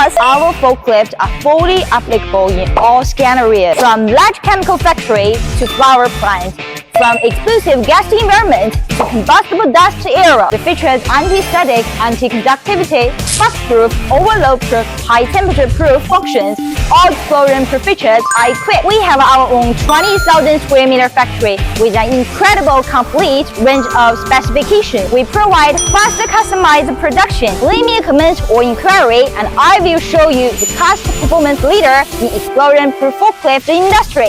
Plus, our forklifts are fully applicable in all scenarios, from large chemical factory to flower plant. From explosive gas environment to combustible dust era, it features anti-static, anti-conductivity, spark-proof, overload-proof, high-temperature-proof functions. All explosion-proof features are equipped. We have our own 20,000 square meter factory with an incredible complete range of specifications. We provide faster customized production. Leave me a comment or inquiry, and I will show you the cost performance leader in explosion-proof forklift industry.